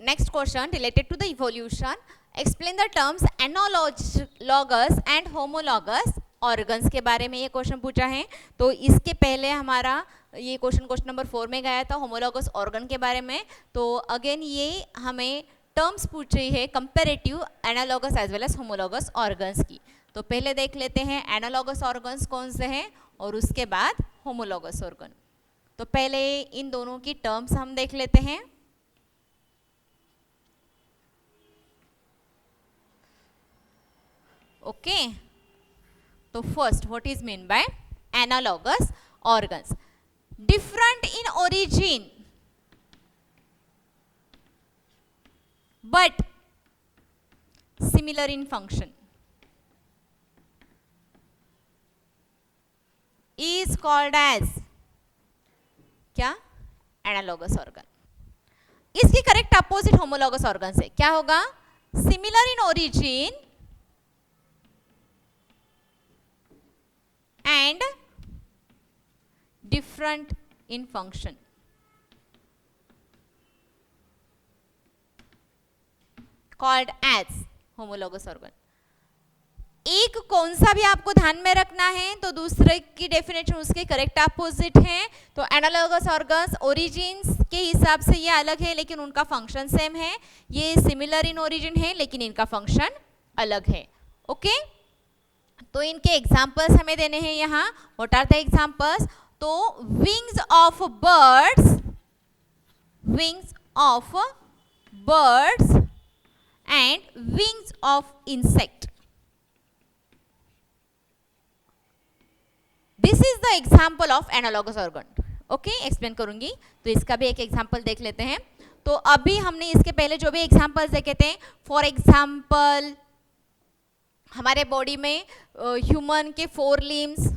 next question related to the evolution. Explain the terms analogous and homologous organs के बारे में ये question पूछा है. तो इसके पहले हमारा ये क्वेश्चन नंबर 4 में गया था होमोलॉगस ऑर्गन के बारे में. तो अगेन ये हमें टर्म्स पूछ रही है comparative analogous as well as homologous organs की. तो पहले देख लेते हैं एनालॉगस ऑर्गन्स कौन से हैं और उसके बाद होमोलॉगस ऑर्गन. तो पहले इन दोनों की टर्म्स हम देख लेते हैं. ओके, तो first what is mean by analogous organs? Different in origin but similar in function is called as क्या? Analogous organ. इसकी करेक्ट अपोजिट होमोलॉगस ऑर्गन से क्या होगा? Similar in origin and different in function. Called as homologous organ. एक कौन सा भी आपको ध्यान में रखना है तो दूसरे की डेफिनेशन उसके करेक्ट अपोजिट है. तो एनालॉगस ऑर्गन्स ओरिजिन्स के हिसाब से ये अलग है लेकिन उनका फंक्शन सेम है. ये सिमिलर इन ओरिजिन है लेकिन इनका फंक्शन अलग है. ओके, तो इनके एग्जांपल्स हमें देने हैं यहाँ. What are the examples? तो wings of birds and wings of insect. This is the example of analogous organ. Okay, explain करूंगी. तो इसका भी एक एग्जाम्पल देख लेते हैं. तो अभी हमने इसके पहले जो भी एग्जाम्पल्स देखे थे, फॉर एग्जाम्पल हमारे बॉडी में ह्यूमन के 4 लिम्स,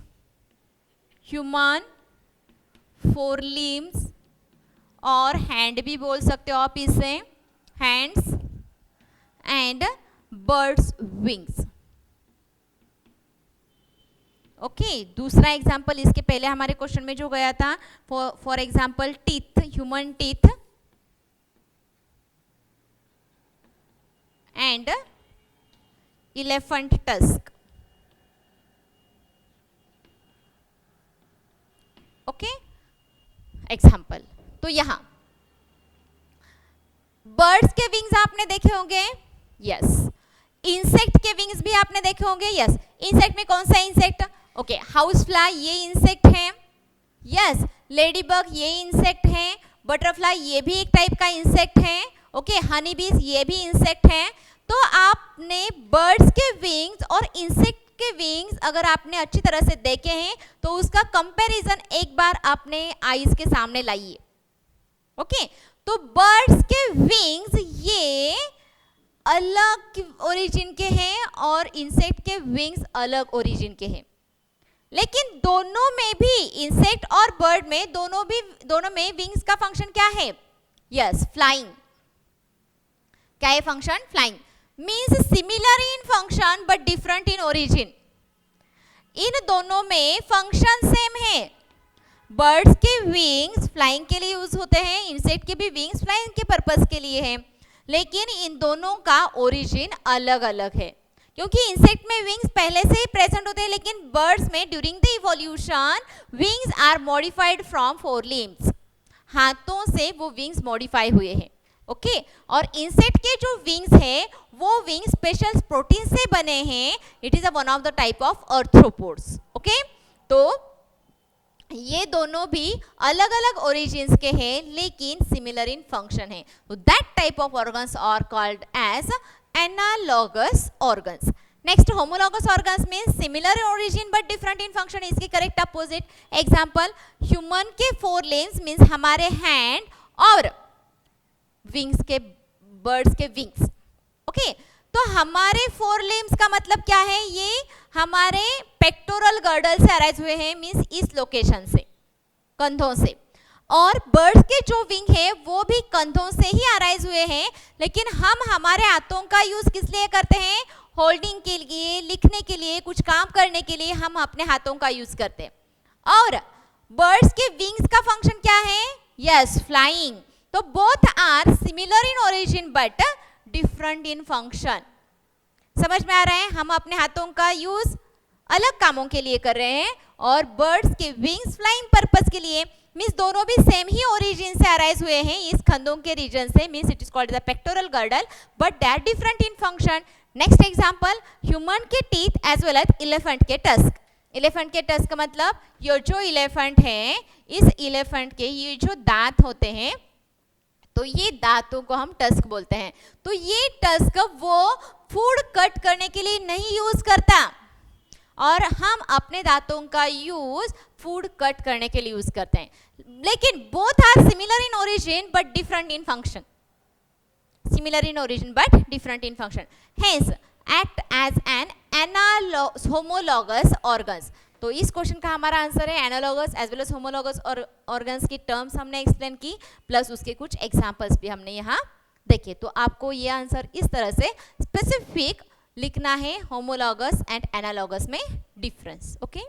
ह्यूमन 4 लिम्स और हैंड भी बोल सकते हो आप इसे, hands and birds wings. Okay, दूसरा एग्जाम्पल इसके पहले हमारे क्वेश्चन में जो गया था, for example teeth, human teeth and elephant tusk. Okay, example. तो यहां बर्ड्स के विंग्स आपने देखे होंगे. यस. इंसेक्ट के विंग्स भी आपने देखे होंगे. यस. इंसेक्ट में कौन सा इंसेक्ट? ओके, हाउस फ्लाई ये इंसेक्ट है. यस. लेडी बग ये इंसेक्ट है. बटरफ्लाई ये भी एक टाइप का इंसेक्ट है. ओके, हनी बीज ये भी इंसेक्ट है. तो आपने बर्ड्स के विंग्स और इंसेक्ट के विंग्स अगर आपने अच्छी तरह से देखे हैं तो उसका कंपैरिजन एक बार अपने आईज के सामने लाइए. ओके, तो बर्ड्स के विंग्स ये अलग ओरिजिन के हैं और इंसेक्ट के विंग्स अलग ओरिजिन के हैं. लेकिन दोनों में भी, इंसेक्ट और बर्ड में दोनों में विंग्स का फंक्शन क्या है? Yes, flying. क्या है function? Flying. Means similar in function but different in origin. इन दोनों में फंक्शन सेम है. बर्ड्स के विंग्स फ्लाइंग के लिए यूज होते हैं, इंसेक्ट के भी विंग्स फ्लाइंग के पर्पस के लिए हैं. लेकिन इन दोनों का ओरिजिन अलग अलग है क्योंकि इंसेक्ट में विंग्स पहले से ही प्रेजेंट होते हैं लेकिन बर्ड्स में during the evolution wings are modified from 4 limbs. हाथों से वो विंग्स मॉडिफाई हुए हैं. ओके, और इंसेक्ट के जो विंग्स है वो विंग्स स्पेशल प्रोटीन से बने हैं. It is one of the type of arthropods. Okay, तो ये दोनों भी अलग अलग ओरिजिन्स के हैं लेकिन सिमिलर इन फंक्शन है. तो that type of organs are called as analogous organs. Next, homologous organs means similar in origin but different in function. इसके करेक्ट अपोजिट एग्जांपल, ह्यूमन के 4 लिम्स मींस हमारे हैंड और wings के birds के wings. Okay, तो हमारे 4 limbs का मतलब क्या है? ये हमारे पेक्टोरल गर्डल से अराइज हुए हैं, मींस इस लोकेशन से, कंधों से. और बर्ड्स के जो विंग है वो भी कंधों से ही अराइज हुए हैं. लेकिन हम हमारे हाथों का यूज किस लिए करते हैं? होल्डिंग के लिए, लिखने के लिए, कुछ काम करने के लिए हम अपने हाथों का यूज करते हैं. और बर्ड्स के विंग्स का फंक्शन क्या है? Yes, flying. तो both are similar in origin but different in function. समझ में आ रहा है? हम अपने हाथों का यूज अलग कामों के लिए कर रहे हैं और बर्ड्स के विंग्स फ्लाइंग पर्पस के लिए, मीन्स दोनों भी सेम ही ओरिजिन से अराइज हुए हैं, इस खंडों के रीजन से, means it is called the pectoral girdle, but they are different in function. Next example, human के teeth as well as elephant के टस्क। एलिफेंट के टस्क का मतलब ये जो एलिफेंट है, इस एलिफेंट के ये जो दांत होते हैं, तो ये दांतों को हम टस्क बोलते हैं। तो ये टस्क वो फूड कट करने के लिए नहीं यूज करता, और हम अपने दांतों का यूज फूड कट करने के लिए यूज करते हैं। लेकिन both are similar in origin but different in function. Similar in origin but different in function, hence act as an homologous organs. तो इस क्वेश्चन का हमारा आंसर है analogous as well as homologous organs की terms हमने explain की, plus उसके कुछ एग्जांपल्स भी हमने यहाँ देखे। तो आपको ये आंसर इस तरह से स्पेसिफिक लिखना है, होमोलॉगस एंड एनालॉगस में डिफरेंस। ओके।